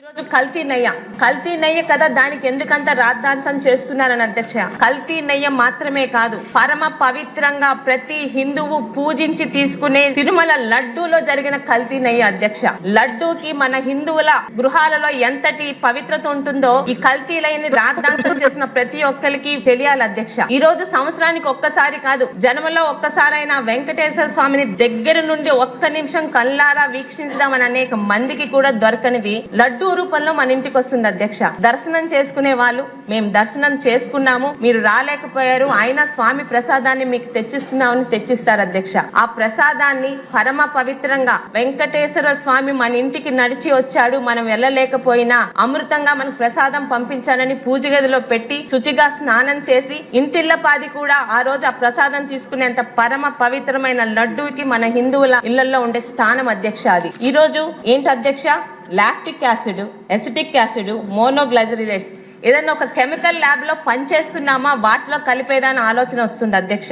ఈరోజు కల్తీ నెయ్యి కదా, దానికి ఎందుకంత రాద్ధాంతం చేస్తున్నారని అధ్యక్ష. కల్తీ నెయ్యి మాత్రమే కాదు, పరమ పవిత్రంగా ప్రతి హిందువు పూజించి తీసుకునే తిరుమల లడ్డూలో జరిగిన కల్తీ నెయ్యి అధ్యక్ష. లడ్డూకి మన హిందువుల గృహాలలో ఎంతటి పవిత్రత ఉంటుందో ఈ కల్తీలైన రాద్ధాంతం చేసిన ప్రతి ఒక్కరికి తెలియాలి అధ్యక్ష. ఈ రోజు సంవత్సరానికి ఒక్కసారి కాదు, జన్మలో ఒక్కసారైనా వెంకటేశ్వర స్వామిని దగ్గర నుండి ఒక్క నిమిషం కళ్ళారా వీక్షించదామని అనేక మందికి కూడా దొరకనిది లడ్డూ రూపంలో మన ఇంటికి వస్తుంది అధ్యక్ష. దర్శనం చేసుకునే వాళ్ళు మేము దర్శనం చేసుకున్నాము, మీరు రాలేకపోయారు, అయినా స్వామి ప్రసాదాన్ని మీకు తెచ్చిస్తున్నామని తెచ్చిస్తారు అధ్యక్ష. ఆ ప్రసాదాన్ని పరమ పవిత్రంగా వెంకటేశ్వర స్వామి మన ఇంటికి నడిచి వచ్చాడు, మనం వెళ్ళలేకపోయినా అమృతంగా మనకు ప్రసాదం పంపించానని పూజ గదిలో పెట్టి శుచిగా స్నానం చేసి ఇంటిల్లపాది కూడా ఆ రోజు ఆ ప్రసాదం తీసుకునేంత పరమ పవిత్రమైన లడ్డూకి మన హిందువుల ఇళ్లలో ఉండే స్థానం అధ్యక్ష. అది ఈ రోజు ఏంటి అధ్యక్ష, లాక్టిక్ యాసిడ్, ఎసిటిక్ యాసిడ్, మోనోగ్లైజరేట్స్ ఏదైనా ఒక కెమికల్ ల్యాబ్ లో పనిచేస్తున్నామా వాటిలో కలిపేదాని ఆలోచన వస్తుంది అధ్యక్ష.